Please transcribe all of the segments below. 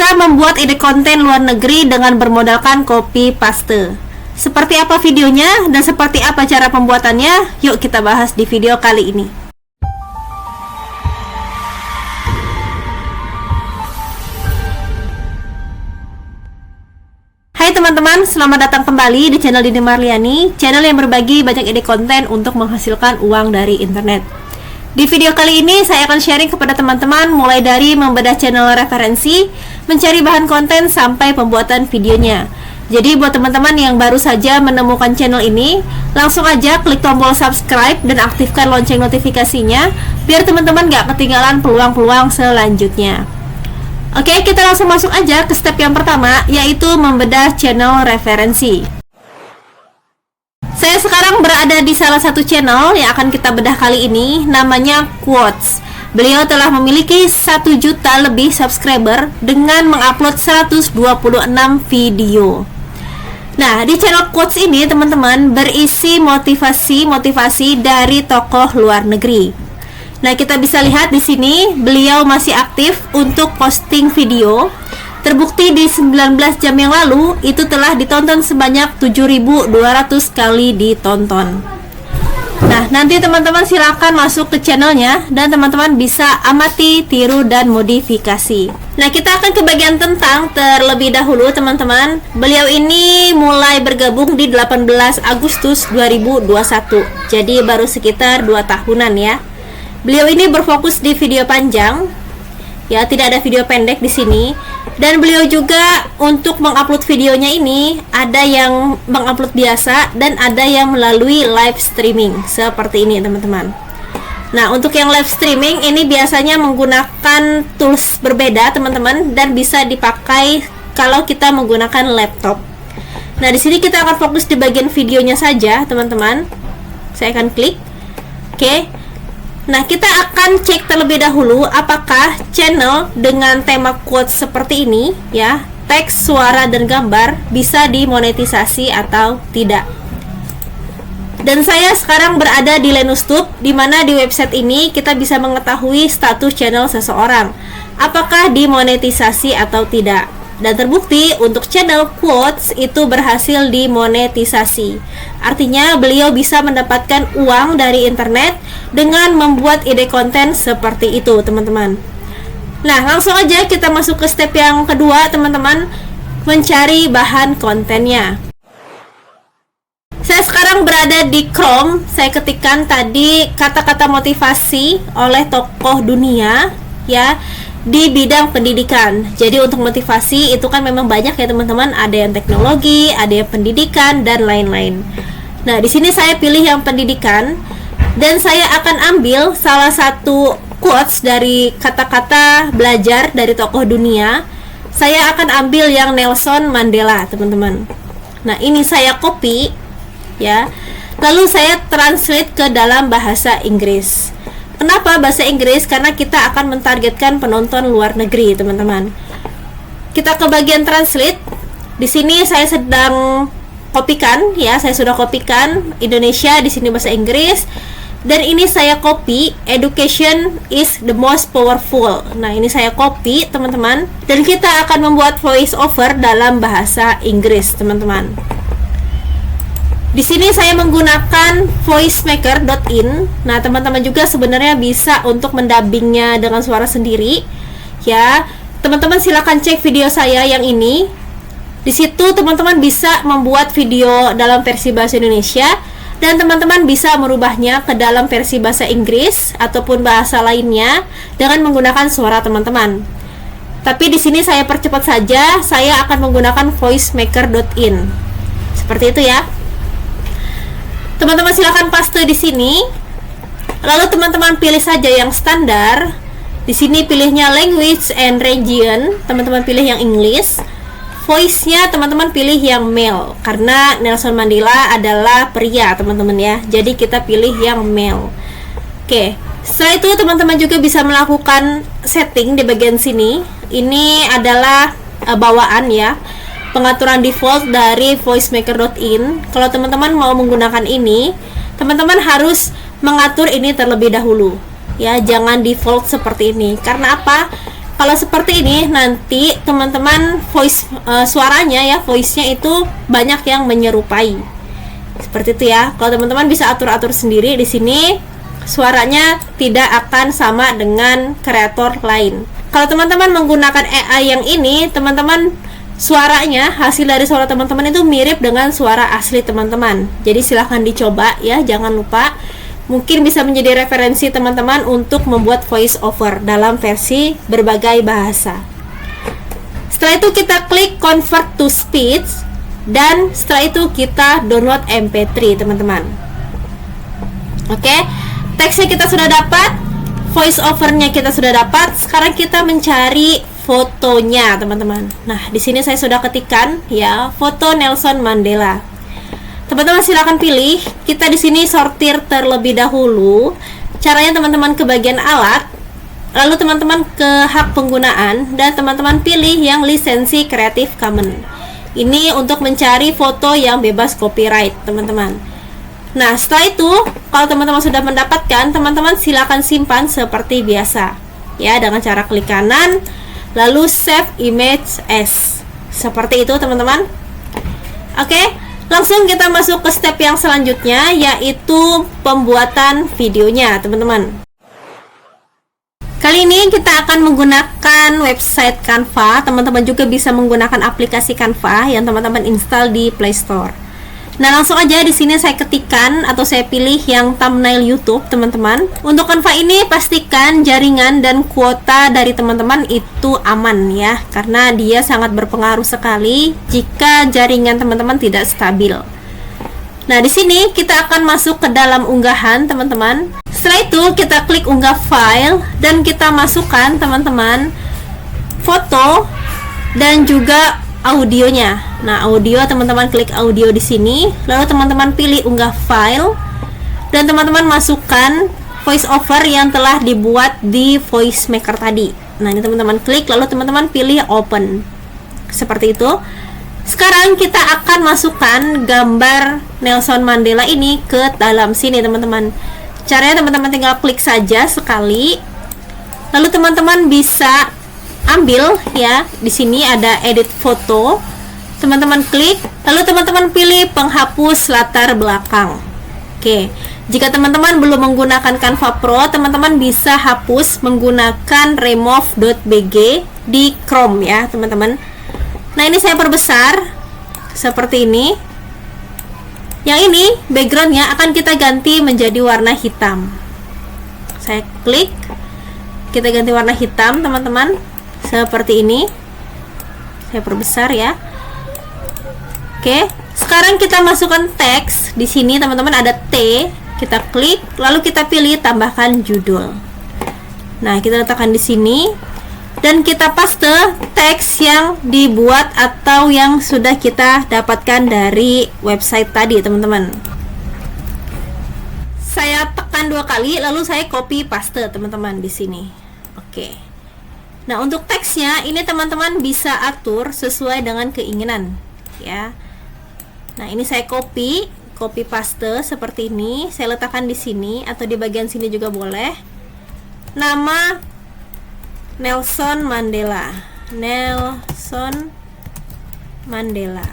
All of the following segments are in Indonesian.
bisa membuat ide konten luar negeri dengan bermodalkan copy paste. Seperti apa videonya dan seperti apa cara pembuatannya? Yuk kita bahas di video kali ini. Hai teman-teman, selamat datang kembali di channel Dini Marliani, channel yang berbagi banyak ide konten untuk menghasilkan uang dari internet. Di video kali ini saya akan sharing kepada teman-teman mulai dari membedah channel referensi, mencari bahan konten sampai pembuatan videonya. Jadi buat teman-teman yang baru saja menemukan channel ini, langsung aja klik tombol subscribe dan aktifkan lonceng notifikasinya biar teman-teman gak ketinggalan peluang-peluang selanjutnya. Oke, kita langsung masuk aja ke step yang pertama, yaitu membedah channel referensi. Saya sekarang berada di salah satu channel yang akan kita bedah kali ini, namanya Quotes. Beliau telah memiliki 1 juta lebih subscriber dengan mengupload 126 video. Nah, di channel Quotes ini teman-teman berisi motivasi dari tokoh luar negeri. Nah, kita bisa lihat di sini beliau masih aktif untuk posting video. Terbukti di 19 jam yang lalu itu telah ditonton sebanyak 7.200 kali ditonton. Nah, nanti teman-teman silakan masuk ke channelnya dan teman-teman bisa amati, tiru, dan modifikasi. Nah, kita akan ke bagian tentang terlebih dahulu teman-teman. Beliau ini mulai bergabung di 18 Agustus 2021. Jadi baru sekitar 2 tahunan ya. Beliau ini berfokus di video panjang, ya tidak ada video pendek di sini. Dan beliau juga untuk mengupload videonya ini ada yang mengupload biasa dan ada yang melalui live streaming seperti ini teman-teman. Nah, untuk yang live streaming ini biasanya menggunakan tools berbeda teman-teman dan bisa dipakai kalau kita menggunakan laptop. Nah, di sini kita akan fokus di bagian videonya saja teman-teman. Saya akan klik. Oke. Nah, kita akan cek terlebih dahulu apakah channel dengan tema quotes seperti ini ya, teks, suara, dan gambar bisa dimonetisasi atau tidak. Dan saya sekarang berada di Lenustube, di mana di website ini kita bisa mengetahui status channel seseorang, apakah dimonetisasi atau tidak. Dan terbukti untuk channel Quotes itu berhasil dimonetisasi. Artinya beliau bisa mendapatkan uang dari internet dengan membuat ide konten seperti itu teman-teman. Nah, langsung aja kita masuk ke step yang kedua teman-teman, mencari bahan kontennya. Saya sekarang berada di Chrome. Saya ketikkan tadi kata-kata motivasi oleh tokoh dunia ya di bidang pendidikan. Jadi untuk motivasi itu kan memang banyak ya teman-teman, ada yang teknologi, ada yang pendidikan dan lain-lain. Nah, di sini saya pilih yang pendidikan dan saya akan ambil salah satu quotes dari kata-kata belajar dari tokoh dunia. Saya akan ambil yang Nelson Mandela, teman-teman. Nah, ini saya copy ya. Lalu saya translate ke dalam bahasa Inggris. Kenapa bahasa Inggris? Karena kita akan mentargetkan penonton luar negeri, teman-teman. Kita ke bagian translate. Di sini saya sedang kopikan, ya, saya sudah kopikan Indonesia, di sini bahasa Inggris. Dan ini saya copy, education is the most powerful. Nah, ini saya copy, teman-teman. Dan kita akan membuat voice over dalam bahasa Inggris, teman-teman. Di sini saya menggunakan voicemaker.in. Nah, teman-teman juga sebenarnya bisa untuk mendubbingnya dengan suara sendiri. Ya, teman-teman silakan cek video saya yang ini. Di situ teman-teman bisa membuat video dalam versi bahasa Indonesia dan teman-teman bisa merubahnya ke dalam versi bahasa Inggris ataupun bahasa lainnya dengan menggunakan suara teman-teman. Tapi di sini saya percepat saja, saya akan menggunakan voicemaker.in. Seperti itu ya. Teman-teman silakan paste di sini. Lalu teman-teman pilih saja yang standar. Di sini pilihnya language and region. Teman-teman pilih yang English. Voice-nya teman-teman pilih yang male karena Nelson Mandela adalah pria, teman-teman ya. Jadi kita pilih yang male. Oke. Setelah itu teman-teman juga bisa melakukan setting di bagian sini. Ini adalah bawaan ya. Pengaturan default dari voicemaker.in. Kalau teman-teman mau menggunakan ini, teman-teman harus mengatur ini terlebih dahulu. Ya, jangan default seperti ini. Karena apa? kalau seperti ini nanti teman-teman suaranya ya, voice-nya itu banyak yang menyerupai. Seperti itu ya. Kalau teman-teman bisa atur-atur sendiri di sini, suaranya tidak akan sama dengan kreator lain. Kalau teman-teman menggunakan AI yang ini, teman-teman suaranya, hasil dari suara teman-teman itu mirip dengan suara asli teman-teman. Jadi silahkan dicoba ya, jangan lupa. Mungkin bisa menjadi referensi teman-teman untuk membuat voice over dalam versi berbagai bahasa. Setelah itu kita klik convert to speech, dan setelah itu kita download MP3 teman-teman. Oke, teksnya kita sudah dapat, voice overnya kita sudah dapat. Sekarang kita mencari fotonya teman-teman. Nah, di sini saya sudah ketikkan ya, foto Nelson Mandela. Teman-teman silakan pilih. Kita di sini sortir terlebih dahulu. Caranya teman-teman ke bagian alat, lalu teman-teman ke hak penggunaan, dan teman-teman pilih yang lisensi Creative Commons. Ini untuk mencari foto yang bebas copyright, teman-teman. Nah, setelah itu, kalau teman-teman sudah mendapatkan, teman-teman silakan simpan seperti biasa. Ya, dengan cara klik kanan, lalu save image as. Seperti itu, teman-teman. Oke. Langsung kita masuk ke step yang selanjutnya, yaitu pembuatan videonya, teman-teman. Kali ini kita akan menggunakan website Canva. Teman-teman juga bisa menggunakan aplikasi Canva yang teman-teman install di Play Store. Nah, langsung aja di sini saya ketikkan atau saya pilih yang thumbnail YouTube, teman-teman. Untuk Canva ini pastikan jaringan dan kuota dari teman-teman itu aman ya, karena dia sangat berpengaruh sekali jika jaringan teman-teman tidak stabil. Nah, di sini kita akan masuk ke dalam unggahan, teman-teman. Setelah itu kita klik unggah file dan kita masukkan teman-teman foto dan juga audionya. Nah, audio teman-teman klik audio di sini, lalu teman-teman pilih unggah file dan teman-teman masukkan voice over yang telah dibuat di voice maker tadi. Nah, ini teman-teman klik lalu teman-teman pilih open. Seperti itu. Sekarang kita akan masukkan gambar Nelson Mandela ini ke dalam sini, teman-teman. Caranya teman-teman tinggal klik saja sekali. Lalu teman-teman bisa ambil ya, di sini ada edit foto. Teman-teman klik, lalu teman-teman pilih penghapus latar belakang. Oke, jika teman-teman belum menggunakan Canva Pro, teman-teman bisa hapus menggunakan remove.bg di Chrome ya, teman-teman. Nah, ini saya perbesar seperti ini. Yang ini backgroundnya akan kita ganti menjadi warna hitam. Saya klik, kita ganti warna hitam, teman-teman. Seperti ini. Saya perbesar ya. Oke, sekarang kita masukkan teks. Di sini teman-teman ada T, kita klik, lalu kita pilih tambahkan judul. Nah, kita letakkan di sini dan kita paste teks yang dibuat atau yang sudah kita dapatkan dari website tadi, teman-teman. Saya tekan 2 kali, lalu saya copy paste, teman-teman, di sini. Oke. Nah, untuk teksnya ini teman-teman bisa atur sesuai dengan keinginan, ya. Nah, ini saya copy paste seperti ini. Saya letakkan di sini atau di bagian sini juga boleh. Nama Nelson Mandela. Nelson Mandela.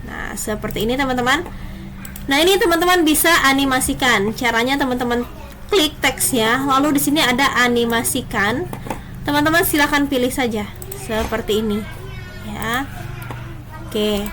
Nah, seperti ini, teman-teman. Nah, ini teman-teman bisa animasikan. Caranya teman-teman klik teksnya, lalu di sini ada animasikan. Teman-teman silahkan pilih saja seperti ini, ya. Oke.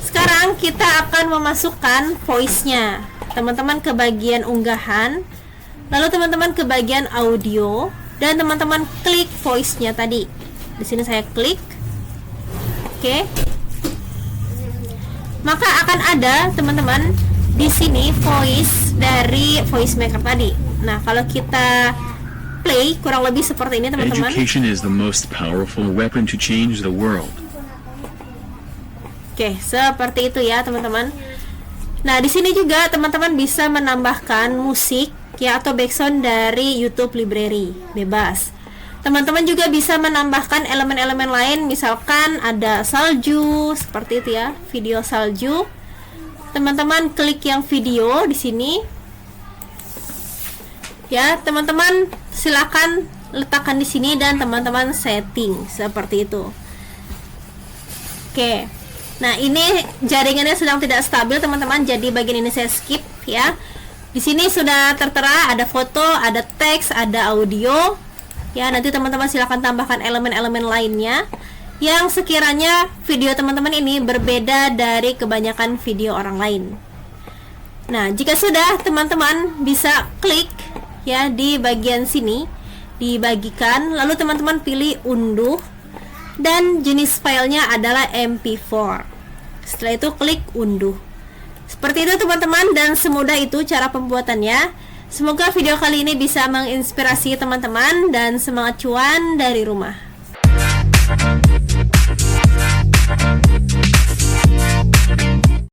Sekarang kita akan memasukkan voice-nya. Teman-teman ke bagian unggahan, lalu teman-teman ke bagian audio, dan teman-teman klik voice-nya tadi. Di sini saya klik. Oke. Maka akan ada, teman-teman, di sini voice dari voice maker tadi. Nah, kalau kita play kurang lebih seperti ini, teman-teman. Education is the most powerful weapon to change the world. Oke, seperti itu ya, teman-teman. Nah, di sini juga teman-teman bisa menambahkan musik ya atau background dari YouTube Library, bebas. Teman-teman juga bisa menambahkan elemen-elemen lain, misalkan ada salju seperti itu ya, video salju. Teman-teman klik yang video di sini. Ya, teman-teman silakan letakkan di sini dan teman-teman setting seperti itu. Oke. Nah, ini jaringannya sedang tidak stabil, teman-teman. Jadi bagian ini saya skip ya. Di sini sudah tertera ada foto, ada teks, ada audio. Ya, nanti teman-teman silahkan tambahkan elemen-elemen lainnya yang sekiranya video teman-teman ini berbeda dari kebanyakan video orang lain. Nah, jika sudah, teman-teman bisa klik ya di bagian sini, dibagikan, lalu teman-teman pilih unduh dan jenis filenya adalah MP4. Setelah itu klik unduh. Seperti itu teman-teman, dan semudah itu cara pembuatannya. Semoga video kali ini bisa menginspirasi teman-teman dan semangat cuan dari rumah.